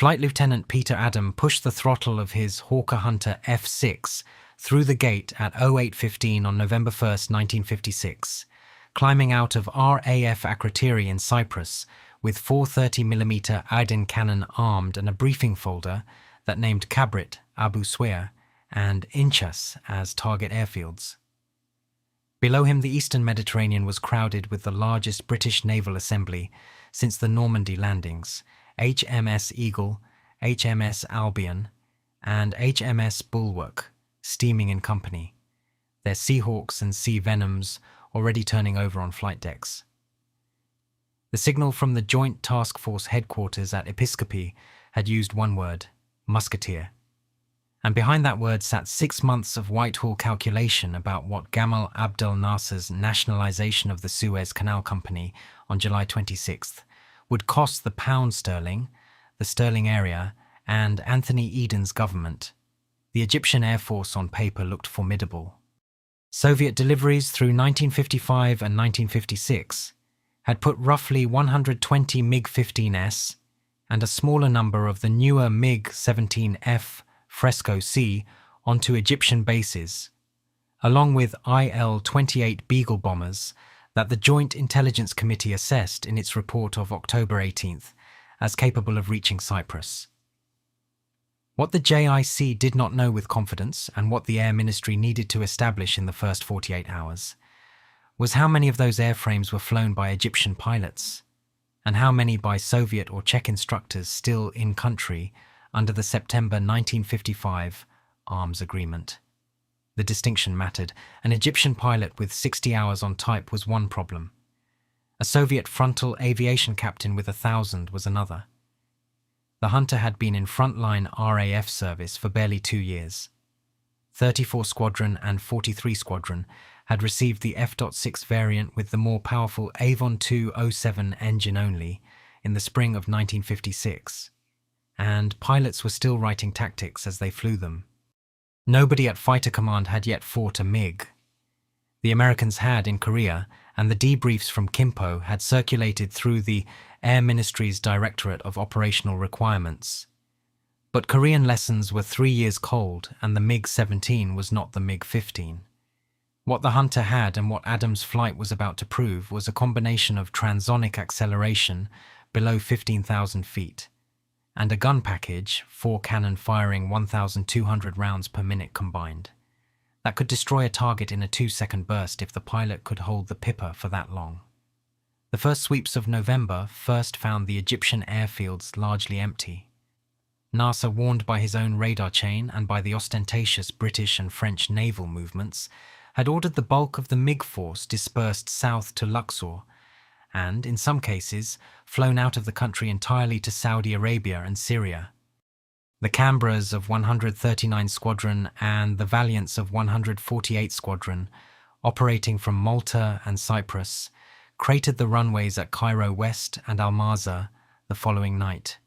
Flight Lieutenant Peter Adam pushed the throttle of his Hawker Hunter F6 through the gate at 08:15 on November 1st, 1956, climbing out of RAF Akrotiri in Cyprus with 430mm Aydin cannon armed and a briefing folder that named Kabrit, Abu Suer, and Inchas as target airfields. Below him, the eastern Mediterranean was crowded with the largest British naval assembly since the Normandy landings: HMS Eagle, HMS Albion, and HMS Bulwark, steaming in company, their Seahawks and Sea Venoms already turning over on flight decks. The signal from the Joint Task Force headquarters at Episcopi had used one word: musketeer. And behind that word sat 6 months of Whitehall calculation about what Gamal Abdel Nasser's nationalisation of the Suez Canal Company on July 26th would cost the pound sterling, the sterling area, and Anthony Eden's government. The Egyptian Air Force on paper looked formidable. Soviet deliveries through 1955 and 1956 had put roughly 120 MiG-15S and a smaller number of the newer MiG-17F Fresco C onto Egyptian bases, along with IL-28 Beagle bombers that the Joint Intelligence Committee assessed in its report of October 18th as capable of reaching Cyprus. What the JIC did not know with confidence, and what the Air Ministry needed to establish in the first 48 hours, was how many of those airframes were flown by Egyptian pilots, and how many by Soviet or Czech instructors still in country under the September 1955 arms agreement. The distinction mattered. An Egyptian pilot with 60 hours on type was one problem. A Soviet frontal aviation captain with 1,000 was another. The Hunter had been in frontline RAF service for barely 2 years. 34 Squadron and 43 Squadron had received the F.6 variant with the more powerful Avon 207 engine only in the spring of 1956. And pilots were still writing tactics as they flew them. Nobody at Fighter Command had yet fought a MiG. The Americans had in Korea, and the debriefs from Kimpo had circulated through the Air Ministry's Directorate of Operational Requirements. But Korean lessons were 3 years cold, and the MiG-17 was not the MiG-15. What the Hunter had and what Adams' flight was about to prove was a combination of transonic acceleration below 15,000 feet, and a gun package, 4 cannon firing 1,200 rounds per minute combined, that could destroy a target in a 2-second burst if the pilot could hold the pipper for that long. The first sweeps of November first found the Egyptian airfields largely empty. Nasser, warned by his own radar chain and by the ostentatious British and French naval movements, had ordered the bulk of the MiG force dispersed south to Luxor, and, in some cases, flown out of the country entirely to Saudi Arabia and Syria. The Canberras of 139 Squadron and the Valiants of 148 Squadron, operating from Malta and Cyprus, cratered the runways at Cairo West and Al-Mazar the following night.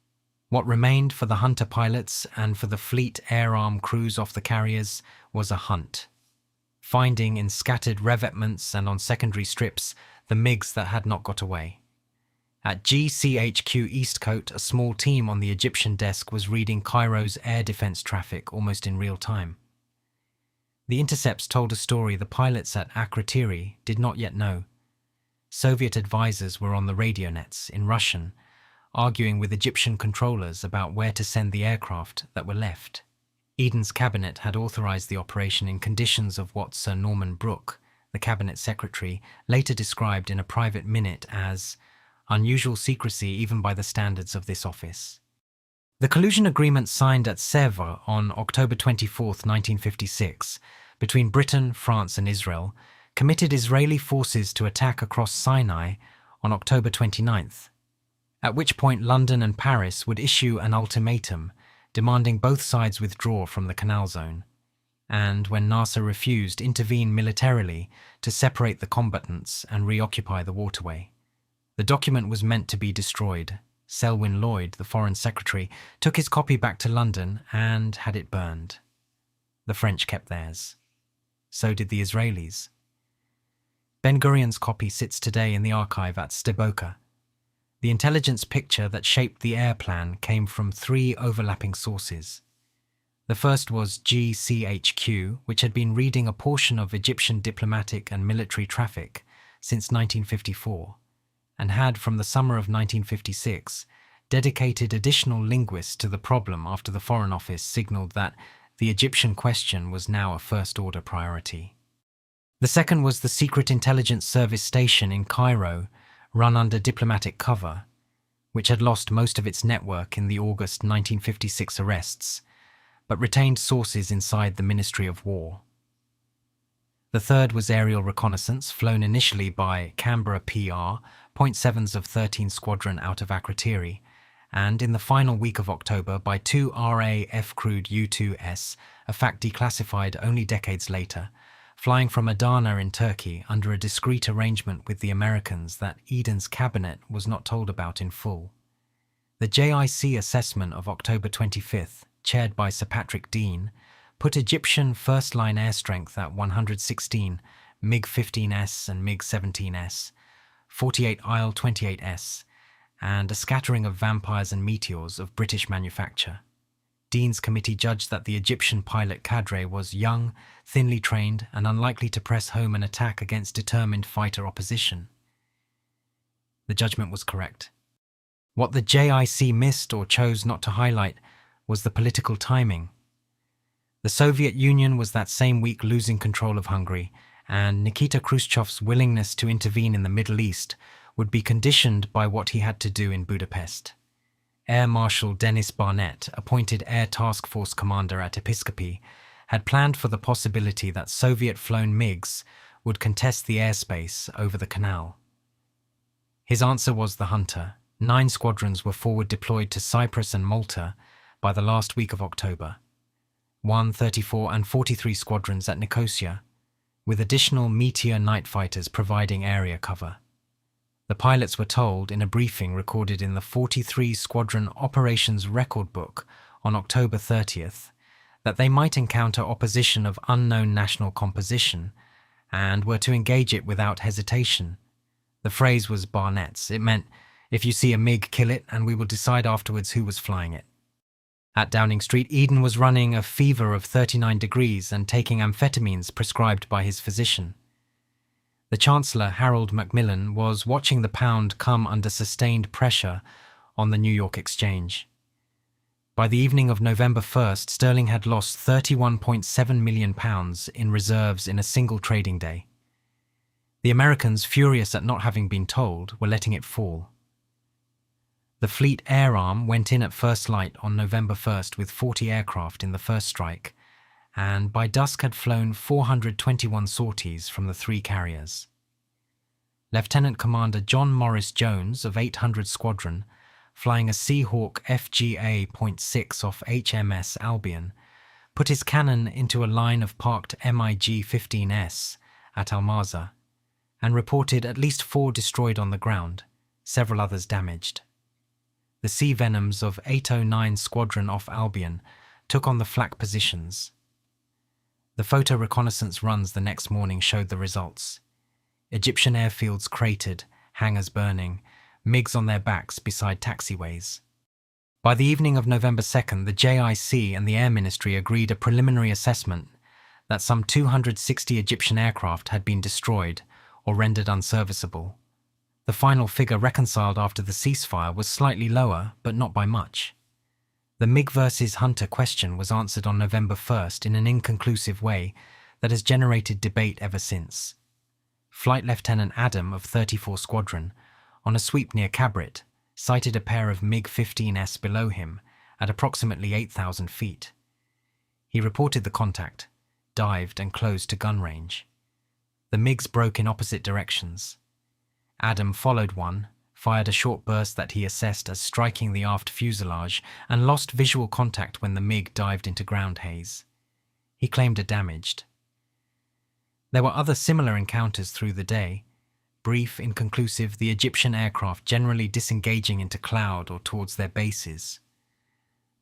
What remained for the Hunter pilots and for the fleet air arm crews off the carriers was a hunt, finding in scattered revetments and on secondary strips the MiGs that had not got away. At GCHQ Eastcote, a small team on the Egyptian desk was reading Cairo's air defense traffic almost in real time. The intercepts told a story the pilots at Akrotiri did not yet know. Soviet advisors were on the radio nets in Russian, arguing with Egyptian controllers about where to send the aircraft that were left. Eden's cabinet had authorized the operation in conditions of what Sir Norman Brooke, the cabinet secretary, later described in a private minute as unusual secrecy even by the standards of this office. The collusion agreement signed at Sèvres on October 24, 1956, between Britain, France and Israel, committed Israeli forces to attack across Sinai on October 29th, at which point London and Paris would issue an ultimatum demanding both sides withdraw from the Canal Zone, and, when Nasser refused, intervene militarily to separate the combatants and reoccupy the waterway. The document was meant to be destroyed. Selwyn Lloyd, the Foreign Secretary, took his copy back to London and had it burned. The French kept theirs. So did the Israelis. Ben-Gurion's copy sits today in the archive at Steboka. The intelligence picture that shaped the air plan came from three overlapping sources. The first was GCHQ, which had been reading a portion of Egyptian diplomatic and military traffic since 1954, and had, from the summer of 1956, dedicated additional linguists to the problem after the Foreign Office signalled that the Egyptian question was now a first-order priority. The second was the Secret Intelligence Service station in Cairo, run under diplomatic cover, which had lost most of its network in the August 1956 arrests, but retained sources inside the Ministry of War. The third was aerial reconnaissance, flown initially by Canberra PR, 0.7s of 13 Squadron out of Akrotiri, and in the final week of October by two RAF crewed U-2S, a fact declassified only decades later, flying from Adana in Turkey under a discreet arrangement with the Americans that Eden's cabinet was not told about in full. The JIC assessment of October 25th, chaired by Sir Patrick Deane, put Egyptian first-line air strength at 116 MiG-15S and MiG-17S, 48 Il-28S, and a scattering of Vampires and Meteors of British manufacture. Deane's committee judged that the Egyptian pilot cadre was young, thinly trained, and unlikely to press home an attack against determined fighter opposition. The judgment was correct. What the JIC missed or chose not to highlight was the political timing. The Soviet Union was that same week losing control of Hungary, and Nikita Khrushchev's willingness to intervene in the Middle East would be conditioned by what he had to do in Budapest. Air Marshal Denis Barnett, appointed Air Task Force Commander at Episcopi, had planned for the possibility that Soviet-flown MiGs would contest the airspace over the canal. His answer was the Hunter. 9 squadrons were forward deployed to Cyprus and Malta by the last week of October. 1, 34 and 43 squadrons at Nicosia, with additional Meteor night fighters providing area cover. The pilots were told in a briefing recorded in the 43 Squadron Operations Record Book on October 30th that they might encounter opposition of unknown national composition and were to engage it without hesitation. The phrase was Barnett's. It meant, if you see a MiG, kill it, and we will decide afterwards who was flying it. At Downing Street, Eden was running a fever of 39 degrees and taking amphetamines prescribed by his physician. The Chancellor, Harold Macmillan, was watching the pound come under sustained pressure on the New York Exchange. By the evening of November 1st, sterling had lost £31.7 million in reserves in a single trading day. The Americans, furious at not having been told, were letting it fall. The Fleet Air Arm went in at first light on November 1st with 40 aircraft in the first strike, and by dusk had flown 421 sorties from the 3 carriers. Lieutenant Commander John Morris Jones of 800 Squadron, flying a Seahawk FGA.6 off HMS Albion, put his cannon into a line of parked MiG-15S at Almanza, and reported at least 4 destroyed on the ground, several others damaged. The Sea Venoms of 809 Squadron off Albion took on the flak positions. The photo reconnaissance runs the next morning showed the results. Egyptian airfields cratered, hangars burning, MiGs on their backs beside taxiways. By the evening of November 2nd, the JIC and the Air Ministry agreed a preliminary assessment that some 260 Egyptian aircraft had been destroyed or rendered unserviceable. The final figure reconciled after the ceasefire was slightly lower, but not by much. The MiG versus Hunter question was answered on November 1st in an inconclusive way that has generated debate ever since. Flight Lieutenant Adam of 34 Squadron, on a sweep near Cabrit, sighted a pair of MiG-15S below him at approximately 8,000 feet. He reported the contact, dived and closed to gun range. The MiGs broke in opposite directions. Adam followed one, fired a short burst that he assessed as striking the aft fuselage, and lost visual contact when the MiG dived into ground haze. He claimed it damaged. There were other similar encounters through the day, brief, inconclusive, the Egyptian aircraft generally disengaging into cloud or towards their bases.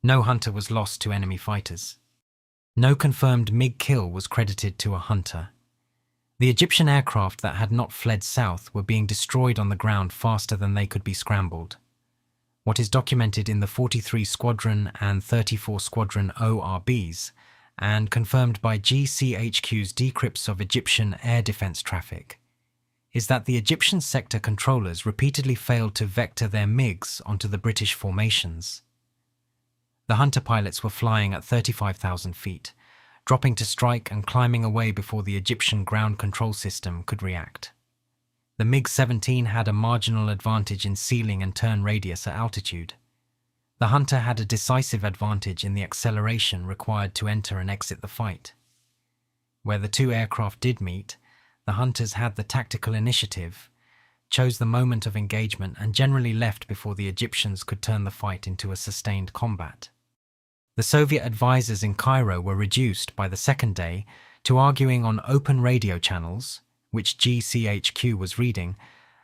No Hunter was lost to enemy fighters. No confirmed MiG kill was credited to a Hunter. The Egyptian aircraft that had not fled south were being destroyed on the ground faster than they could be scrambled. what is documented in the 43 Squadron and 34 Squadron ORBs, and confirmed by GCHQ's decrypts of Egyptian air defense traffic, is that the Egyptian sector controllers repeatedly failed to vector their MiGs onto the British formations. The Hunter pilots were flying at 35,000 feet, dropping to strike and climbing away before the Egyptian ground control system could react. The MiG-17 had a marginal advantage in ceiling and turn radius at altitude. The Hunter had a decisive advantage in the acceleration required to enter and exit the fight. Where the two aircraft did meet, the Hunters had the tactical initiative, chose the moment of engagement, and generally left before the Egyptians could turn the fight into a sustained combat. The Soviet advisors in Cairo were reduced by the second day to arguing on open radio channels, which GCHQ was reading,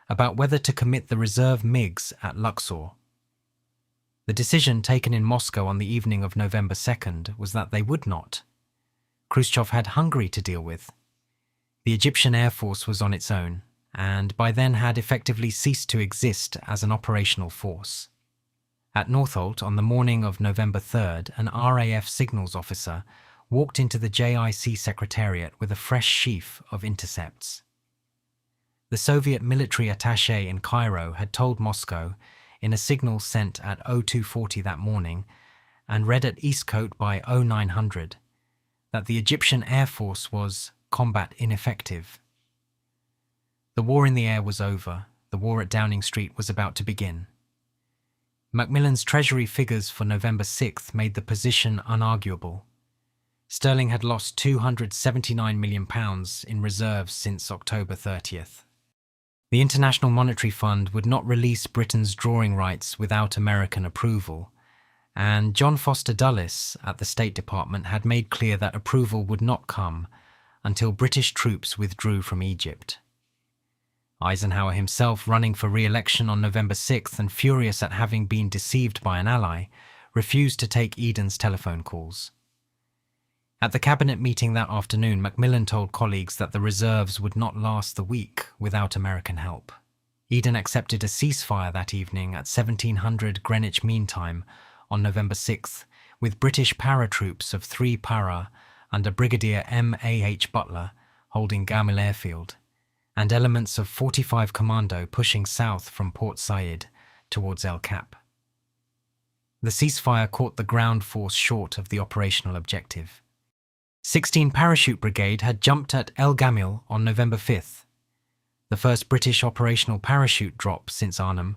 about whether to commit the reserve MiGs at Luxor. The decision taken in Moscow on the evening of November 2nd was that they would not. Khrushchev had Hungary to deal with. The Egyptian Air Force was on its own, and by then had effectively ceased to exist as an operational force. At Northolt, on the morning of November 3rd, an RAF signals officer walked into the JIC secretariat with a fresh sheaf of intercepts. The Soviet military attaché in Cairo had told Moscow, in a signal sent at 0240 that morning and read at Eastcote by 0900, that the Egyptian Air Force was combat ineffective. The war in the air was over. The war at Downing Street was about to begin. Macmillan's Treasury figures for November 6th made the position unarguable. Sterling had lost £279 million in reserves since October 30th. The International Monetary Fund would not release Britain's drawing rights without American approval, and John Foster Dulles at the State Department had made clear that approval would not come until British troops withdrew from Egypt. Eisenhower himself, running for re-election on November 6th and furious at having been deceived by an ally, refused to take Eden's telephone calls. At the cabinet meeting that afternoon, Macmillan told colleagues that the reserves would not last the week without American help. Eden accepted a ceasefire that evening at 1700 Greenwich Mean Time on November 6th, with British paratroops of 3 para under Brigadier M.A.H. Butler holding Gamil Airfield, and elements of 45 Commando pushing south from Port Said towards El Cap. The ceasefire caught the ground force short of the operational objective. 16 Parachute Brigade had jumped at El Gamil on November 5th, the first British operational parachute drop since Arnhem,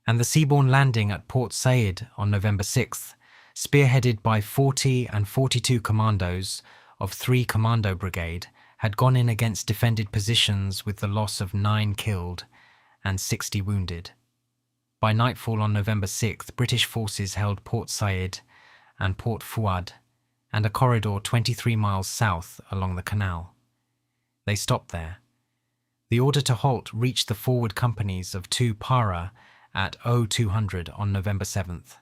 and the seaborne landing at Port Said on November 6th, spearheaded by 40 and 42 commandos of 3 Commando Brigade, had gone in against defended positions with the loss of 9 killed and 60 wounded. By nightfall on November 6th, British forces held Port Said and Port Fouad and a corridor 23 miles south along the canal. They stopped there. The order to halt reached the forward companies of 2 para at 0200 on November 7th.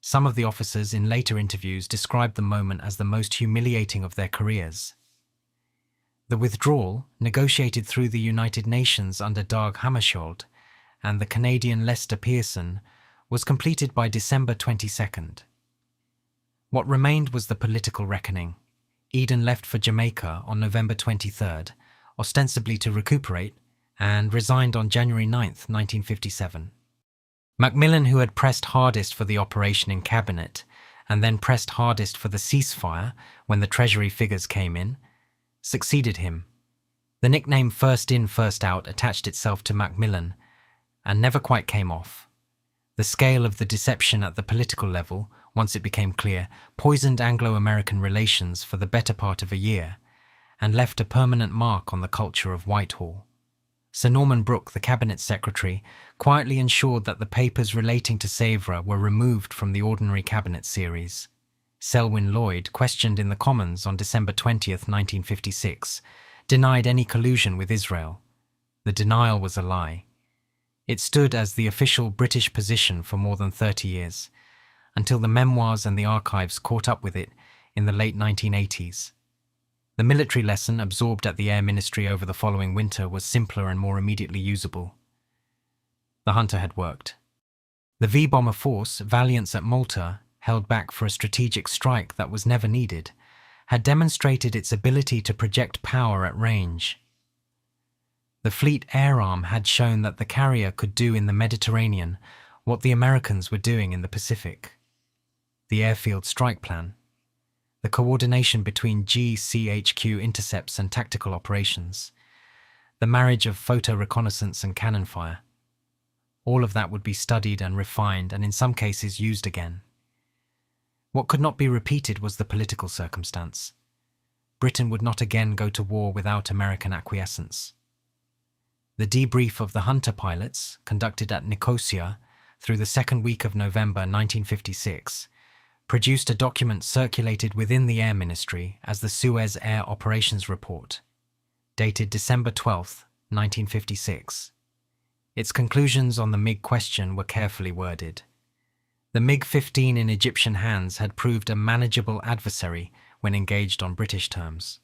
Some of the officers in later interviews described the moment as the most humiliating of their careers. The withdrawal, negotiated through the United Nations under Dag Hammarskjöld and the Canadian Lester Pearson, was completed by December 22nd. What remained was the political reckoning. Eden left for Jamaica on November 23rd, ostensibly to recuperate, and resigned on January 9th, 1957. Macmillan, who had pressed hardest for the operation in cabinet, and then pressed hardest for the ceasefire when the Treasury figures came in, succeeded him. The nickname "First In, First Out" attached itself to Macmillan, and never quite came off. The scale of the deception at the political level, once it became clear, poisoned Anglo-American relations for the better part of a year, and left a permanent mark on the culture of Whitehall. Sir Norman Brooke, the cabinet secretary, quietly ensured that the papers relating to Sèvres were removed from the ordinary cabinet series. Selwyn Lloyd, questioned in the Commons on December 20th, 1956, denied any collusion with Israel. The denial was a lie. It stood as the official British position for more than 30 years, until the memoirs and the archives caught up with it in the late 1980s. The military lesson absorbed at the Air Ministry over the following winter was simpler and more immediately usable. The Hunter had worked. The V-bomber force, valiant at Malta, held back for a strategic strike that was never needed, had demonstrated its ability to project power at range. The fleet air arm had shown that the carrier could do in the Mediterranean what the Americans were doing in the Pacific. The airfield strike plan, the coordination between GCHQ intercepts and tactical operations, the marriage of photo reconnaissance and cannon fire. All of that would be studied and refined and in some cases used again. What could not be repeated was the political circumstance. Britain would not again go to war without American acquiescence. The debrief of the Hunter pilots, conducted at Nicosia through the second week of November 1956, produced a document circulated within the Air Ministry as the Suez Air Operations Report, dated December 12, 1956. Its conclusions on the MiG question were carefully worded. The MiG-15 in Egyptian hands had proved a manageable adversary when engaged on British terms.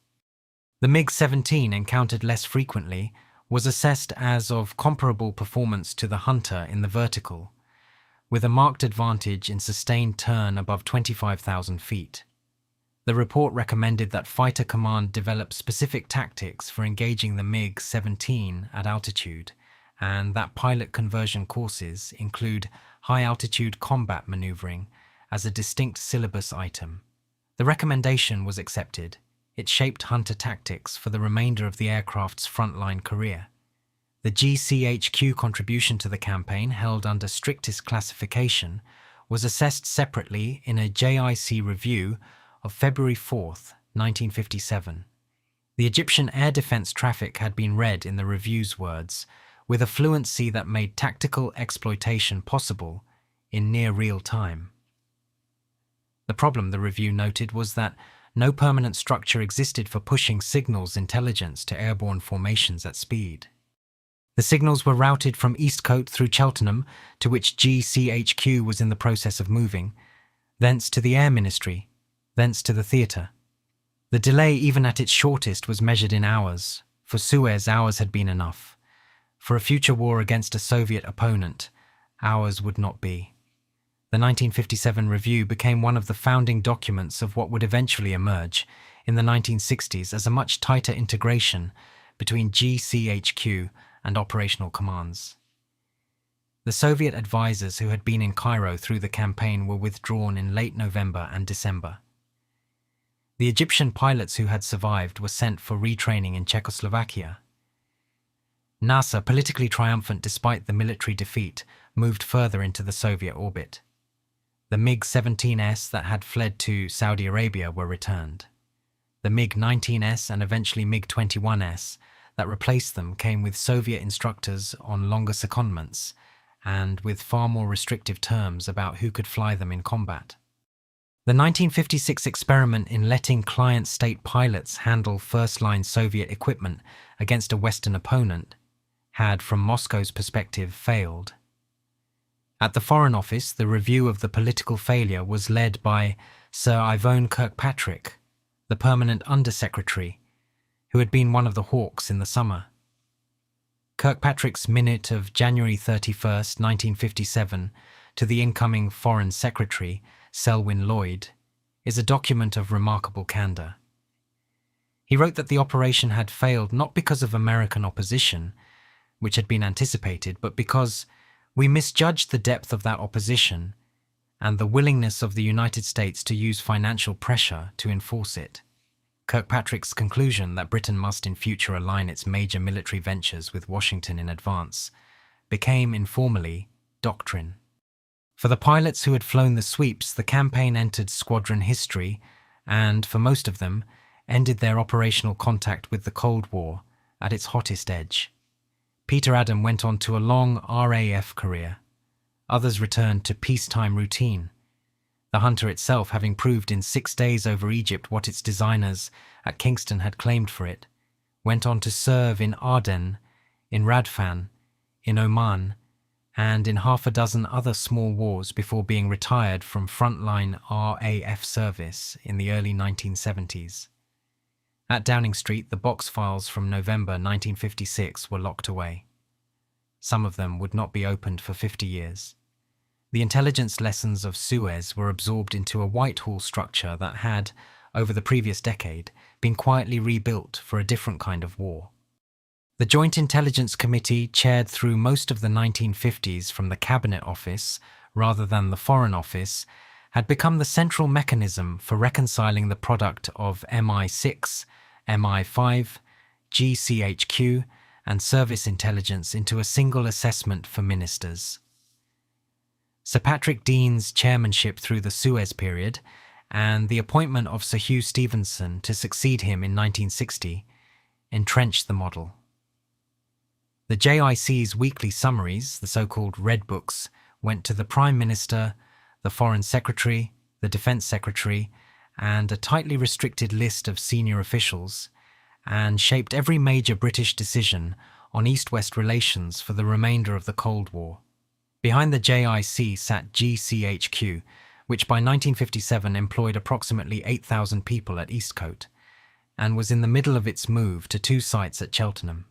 The MiG-17, encountered less frequently, was assessed as of comparable performance to the Hunter in the vertical, with a marked advantage in sustained turn above 25,000 feet. The report recommended that Fighter Command develop specific tactics for engaging the MiG-17 at altitude, and that pilot conversion courses include high-altitude combat maneuvering as a distinct syllabus item. The recommendation was accepted. It shaped Hunter tactics for the remainder of the aircraft's frontline career. The GCHQ contribution to the campaign, held under strictest classification, was assessed separately in a JIC review of February 4, 1957. The Egyptian air defense traffic had been read in the review's words, with a fluency that made tactical exploitation possible in near real time. The problem, the review noted, was that no permanent structure existed for pushing signals intelligence to airborne formations at speed. The signals were routed from Eastcote through Cheltenham, to which GCHQ was in the process of moving, thence to the Air Ministry, thence to the theatre. The delay, even at its shortest, was measured in hours. For Suez, hours had been enough. For a future war against a Soviet opponent, hours would not be. The 1957 review became one of the founding documents of what would eventually emerge in the 1960s as a much tighter integration between GCHQ and operational commands. The Soviet advisors who had been in Cairo through the campaign were withdrawn in late November and December. The Egyptian pilots who had survived were sent for retraining in Czechoslovakia. NASA, politically triumphant despite the military defeat, moved further into the Soviet orbit. The MiG-17S that had fled to Saudi Arabia were returned. The MiG-19S and eventually MiG-21S that replaced them came with Soviet instructors on longer secondments and with far more restrictive terms about who could fly them in combat. The 1956 experiment in letting client state pilots handle first-line Soviet equipment against a Western opponent had, from Moscow's perspective, failed. At the Foreign Office, the review of the political failure was led by Sir Yvonne Kirkpatrick, the permanent Undersecretary, who had been one of the Hawks in the summer. Kirkpatrick's minute of January 31st, 1957, to the incoming Foreign Secretary, Selwyn Lloyd, is a document of remarkable candor. He wrote that the operation had failed not because of American opposition, which had been anticipated, but because we misjudged the depth of that opposition and the willingness of the United States to use financial pressure to enforce it. Kirkpatrick's conclusion that Britain must in future align its major military ventures with Washington in advance became informally doctrine. For the pilots who had flown the sweeps, the campaign entered squadron history and, for most of them, ended their operational contact with the Cold War at its hottest edge. Peter Adam went on to a long RAF career. Others returned to peacetime routine. The Hunter itself, having proved in 6 days over Egypt what its designers at Kingston had claimed for it, went on to serve in Aden, in Radfan, in Oman, and in half a dozen other small wars before being retired from frontline RAF service in the early 1970s. At Downing Street, the box files from November 1956 were locked away. Some of them would not be opened for 50 years. The intelligence lessons of Suez were absorbed into a Whitehall structure that had, over the previous decade, been quietly rebuilt for a different kind of war. The Joint Intelligence Committee, chaired through most of the 1950s from the Cabinet Office rather than the Foreign Office, had become the central mechanism for reconciling the product of MI6, MI5, GCHQ, and service intelligence into a single assessment for ministers. Sir Patrick Dean's chairmanship through the Suez period and the appointment of Sir Hugh Stevenson to succeed him in 1960 entrenched the model. The JIC's weekly summaries, the so-called Red Books, went to the Prime Minister, the Foreign Secretary, the Defence Secretary, and a tightly restricted list of senior officials, and shaped every major British decision on East-West relations for the remainder of the Cold War. Behind the JIC sat GCHQ, which by 1957 employed approximately 8,000 people at Eastcote, and was in the middle of its move to 2 sites at Cheltenham.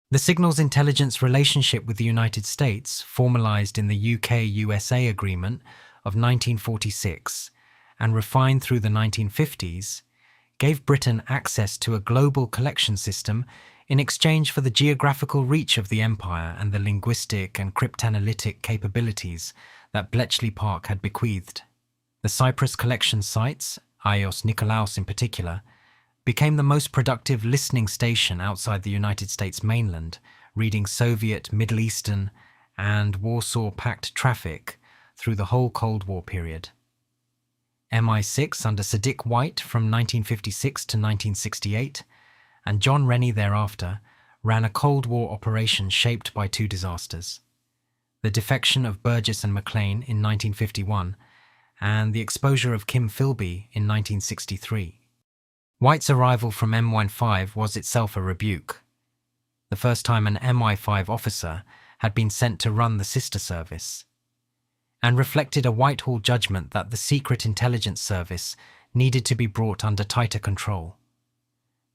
The signals intelligence relationship with the United States, formalised in the UK-USA Agreement of 1946 and refined through the 1950s, gave Britain access to a global collection system in exchange for the geographical reach of the empire and the linguistic and cryptanalytic capabilities that Bletchley Park had bequeathed. The Cyprus collection sites, Ios Nikolaos in particular, became the most productive listening station outside the United States mainland, reading Soviet, Middle Eastern, and Warsaw Pact traffic through the whole Cold War period. MI6 under Sir Dick White from 1956 to 1968, and John Rennie thereafter, ran a Cold War operation shaped by 2 disasters: the defection of Burgess and Maclean in 1951, and the exposure of Kim Philby in 1963. White's arrival from MI5 was itself a rebuke. The first time an MI5 officer had been sent to run the sister service, and reflected a Whitehall judgment that the Secret Intelligence Service needed to be brought under tighter control.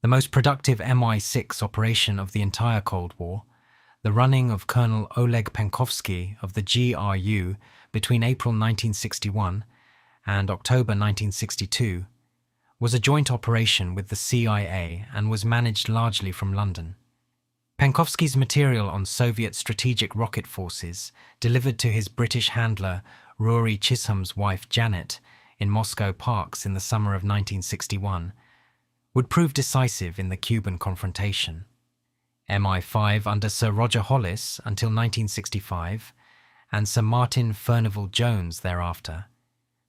The most productive MI6 operation of the entire Cold War, the running of Colonel Oleg Penkovsky of the GRU between April 1961 and October 1962, was a joint operation with the CIA and was managed largely from London. Penkovsky's material on Soviet strategic rocket forces, delivered to his British handler Rory Chisholm's wife Janet in Moscow parks in the summer of 1961, would prove decisive in the Cuban confrontation. MI5 under Sir Roger Hollis until 1965, and Sir Martin Furnival Jones thereafter,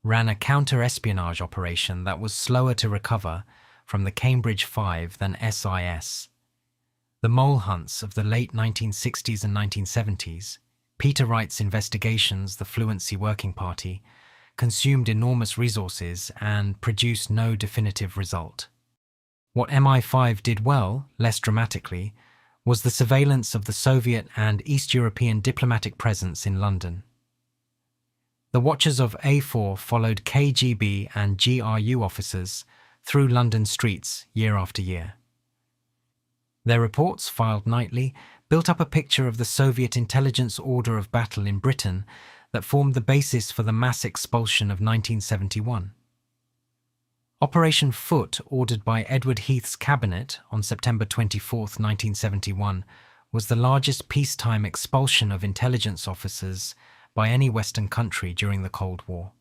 ran a counter-espionage operation that was slower to recover from the Cambridge Five than SIS. The mole hunts of the late 1960s and 1970s, Peter Wright's investigations, the Fluency Working Party, consumed enormous resources and produced no definitive result. What MI5 did well, less dramatically, was the surveillance of the Soviet and East European diplomatic presence in London. The watchers of A4 followed KGB and GRU officers through London streets year after year. Their reports, filed nightly, built up a picture of the Soviet intelligence order of battle in Britain that formed the basis for the mass expulsion of 1971. Operation Foot, ordered by Edward Heath's cabinet on September 24, 1971, was the largest peacetime expulsion of intelligence officers by any Western country during the Cold War.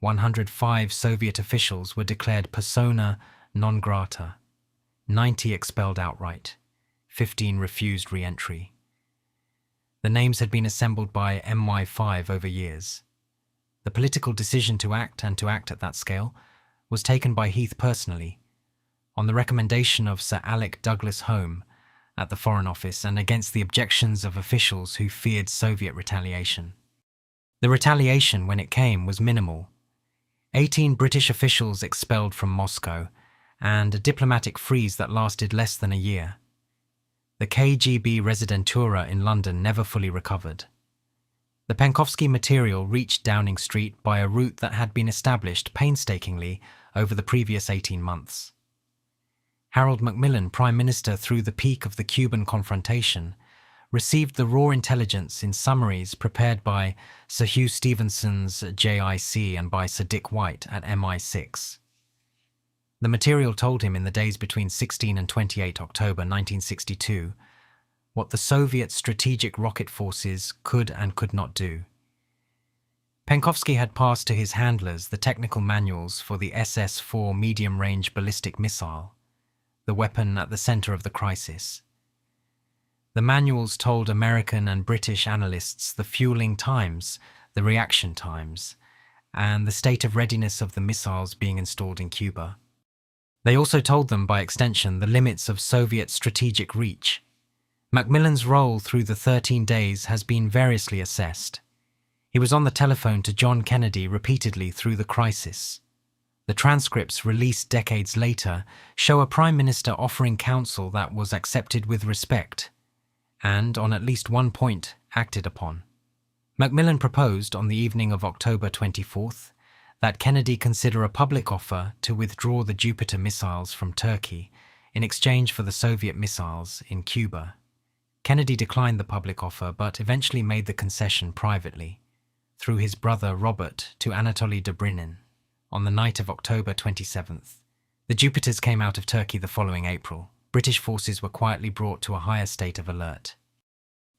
105 Soviet officials were declared persona non grata, 90 expelled outright, 15 refused re-entry. The names had been assembled by MI5 over years. The political decision to act and to act at that scale was taken by Heath personally, on the recommendation of Sir Alec Douglas Home at the Foreign Office and against the objections of officials who feared Soviet retaliation. The retaliation, when it came, was minimal. 18 British officials expelled from Moscow, and a diplomatic freeze that lasted less than a year. The KGB Residentura in London never fully recovered. The Penkovsky material reached Downing Street by a route that had been established painstakingly over the previous 18 months. Harold Macmillan, Prime Minister through the peak of the Cuban confrontation, received the raw intelligence in summaries prepared by Sir Hugh Stevenson's JIC and by Sir Dick White at MI6. The material told him in the days between 16 and 28 October 1962 what the Soviet strategic rocket forces could and could not do. Penkovsky had passed to his handlers the technical manuals for the SS-4 medium-range ballistic missile, the weapon at the center of the crisis. The manuals told American and British analysts the fueling times, the reaction times, and the state of readiness of the missiles being installed in Cuba. They also told them, by extension, the limits of Soviet strategic reach. Macmillan's role through the 13 days has been variously assessed. He was on the telephone to John Kennedy repeatedly through the crisis. The transcripts released decades later show a prime minister offering counsel that was accepted with respect, and, on at least one point, acted upon. Macmillan proposed, on the evening of October 24th, that Kennedy consider a public offer to withdraw the Jupiter missiles from Turkey in exchange for the Soviet missiles in Cuba. Kennedy declined the public offer, but eventually made the concession privately, through his brother Robert, to Anatoly Dobrynin, on the night of October 27th. The Jupiters came out of Turkey the following April. British forces were quietly brought to a higher state of alert.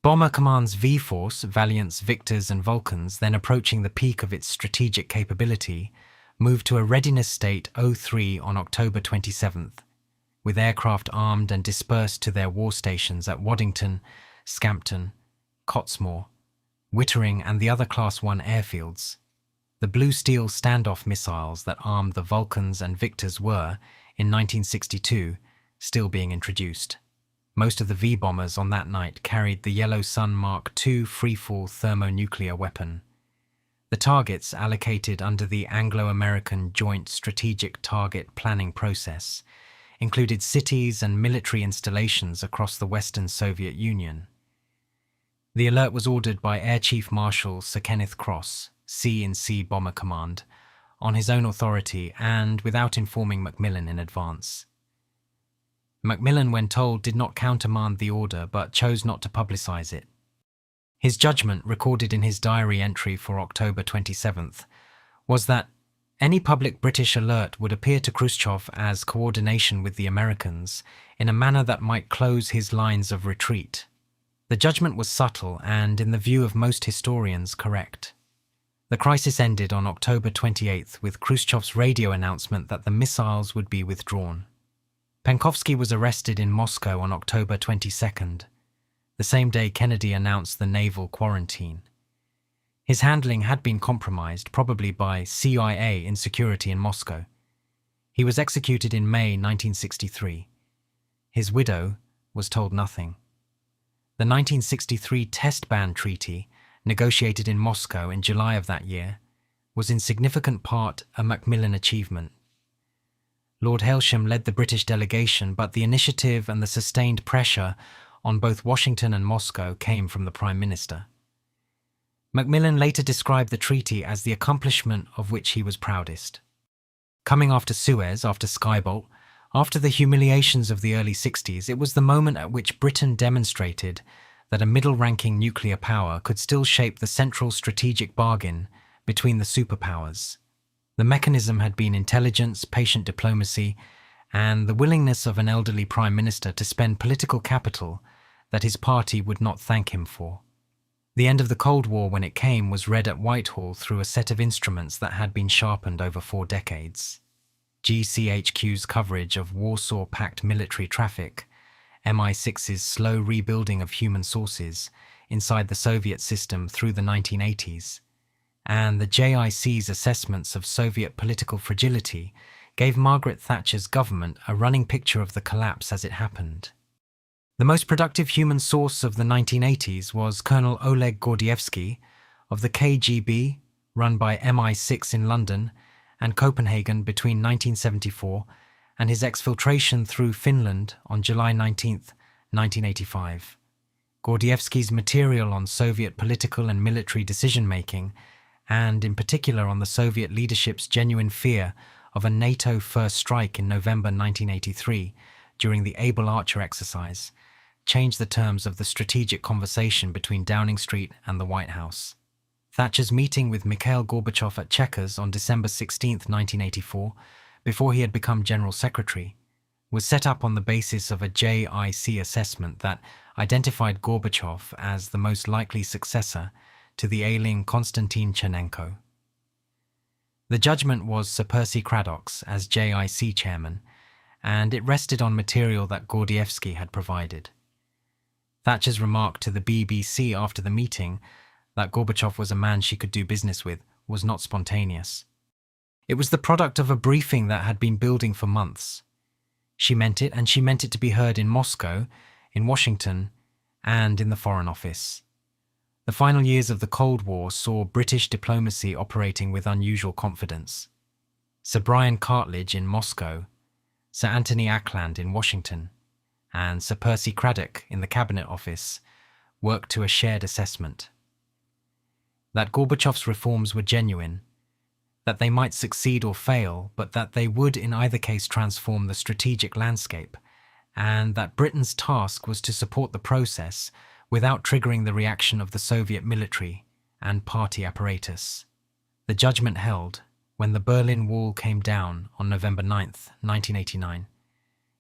Bomber Command's V-Force, Valiants, Victors and Vulcans, then approaching the peak of its strategic capability, moved to a readiness state 03 on October 27th, with aircraft armed and dispersed to their war stations at Waddington, Scampton, Cottesmore, Wittering and the other Class 1 airfields. The Blue Steel standoff missiles that armed the Vulcans and Victors were, in 1962, still being introduced. Most of the V-bombers on that night carried the Yellow Sun Mark II freefall thermonuclear weapon. The targets allocated under the Anglo-American Joint Strategic Target Planning process included cities and military installations across the Western Soviet Union. The alert was ordered by Air Chief Marshal Sir Kenneth Cross, C&C Bomber Command, on his own authority and without informing Macmillan in advance. Macmillan, when told, did not countermand the order but chose not to publicize it. His judgment, recorded in his diary entry for October 27th, was that any public British alert would appear to Khrushchev as coordination with the Americans in a manner that might close his lines of retreat. The judgment was subtle and, in the view of most historians, correct. The crisis ended on October 28th with Khrushchev's radio announcement that the missiles would be withdrawn. Penkovsky was arrested in Moscow on October 22nd, the same day Kennedy announced the naval quarantine. His handling had been compromised, probably by CIA insecurity in Moscow. He was executed in May 1963. His widow was told nothing. The 1963 Test Ban Treaty, negotiated in Moscow in July of that year, was in significant part a Macmillan achievement. Lord Hailsham led the British delegation, but the initiative and the sustained pressure on both Washington and Moscow came from the Prime Minister. Macmillan later described the treaty as the accomplishment of which he was proudest. Coming after Suez, after Skybolt, after the humiliations of the early 60s, it was the moment at which Britain demonstrated that a middle-ranking nuclear power could still shape the central strategic bargain between the superpowers. The mechanism had been intelligence, patient diplomacy, and the willingness of an elderly Prime Minister to spend political capital that his party would not thank him for. The end of the Cold War, when it came, was read at Whitehall through a set of instruments that had been sharpened over 4 decades. GCHQ's coverage of Warsaw Pact military traffic, MI6's slow rebuilding of human sources inside the Soviet system through the 1980s, and the JIC's assessments of Soviet political fragility gave Margaret Thatcher's government a running picture of the collapse as it happened. The most productive human source of the 1980s was Colonel Oleg Gordievsky of the KGB, run by MI6 in London and Copenhagen between 1974 and his exfiltration through Finland on July 19, 1985. Gordievsky's material on Soviet political and military decision-making, and in particular on the Soviet leadership's genuine fear of a NATO first strike in November 1983 during the Able Archer exercise, changed the terms of the strategic conversation between Downing Street and the White House. Thatcher's meeting with Mikhail Gorbachev at Chequers on December 16, 1984, before he had become General Secretary, was set up on the basis of a JIC assessment that identified Gorbachev as the most likely successor to the ailing Konstantin Chernenko. The judgment was Sir Percy Cradock's as JIC chairman, and it rested on material that Gordievsky had provided. Thatcher's remark to the BBC after the meeting that Gorbachev was a man she could do business with was not spontaneous. It was the product of a briefing that had been building for months. She meant it, and she meant it to be heard in Moscow, in Washington, and in the Foreign Office. The final years of the Cold War saw British diplomacy operating with unusual confidence. Sir Brian Cartledge in Moscow, Sir Anthony Ackland in Washington, and Sir Percy Cradock in the Cabinet Office worked to a shared assessment. That Gorbachev's reforms were genuine, that they might succeed or fail, but that they would in either case transform the strategic landscape, and that Britain's task was to support the process without triggering the reaction of the Soviet military and party apparatus. The judgment held when the Berlin Wall came down on November 9, 1989,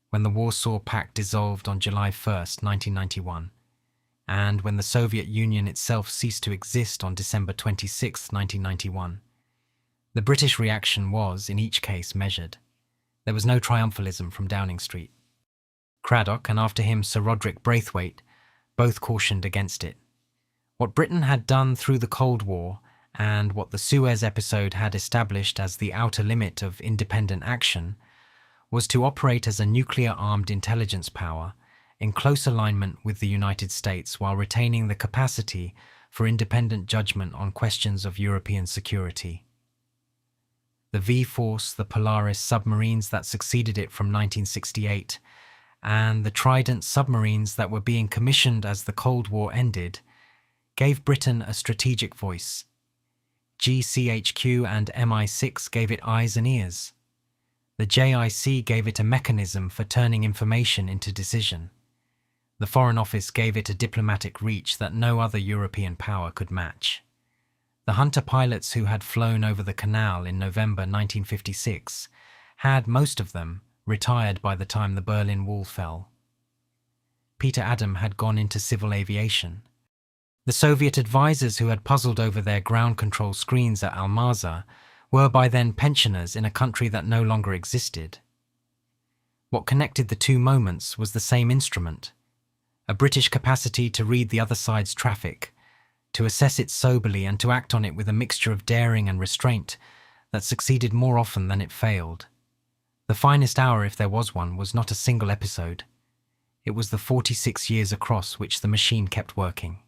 when the Warsaw Pact dissolved on July 1, 1991, and when the Soviet Union itself ceased to exist on December 26, 1991. The British reaction was, in each case, measured. There was no triumphalism from Downing Street. Cradock, and after him Sir Roderick Braithwaite, both cautioned against it. What Britain had done through the Cold War, and what the Suez episode had established as the outer limit of independent action, was to operate as a nuclear-armed intelligence power in close alignment with the United States while retaining the capacity for independent judgment on questions of European security. The V-Force, the Polaris submarines that succeeded it from 1968, and the Trident submarines that were being commissioned as the Cold War ended, gave Britain a strategic voice. GCHQ and MI6 gave it eyes and ears. The JIC gave it a mechanism for turning information into decision. The Foreign Office gave it a diplomatic reach that no other European power could match. The Hunter pilots who had flown over the canal in November 1956 had, most of them, retired by the time the Berlin Wall fell. Peter Adam had gone into civil aviation. The Soviet advisors who had puzzled over their ground control screens at Almaza were by then pensioners in a country that no longer existed. What connected the two moments was the same instrument, a British capacity to read the other side's traffic, to assess it soberly and to act on it with a mixture of daring and restraint that succeeded more often than it failed. The finest hour, if there was one, was not a single episode. It was the 46 years across which the machine kept working.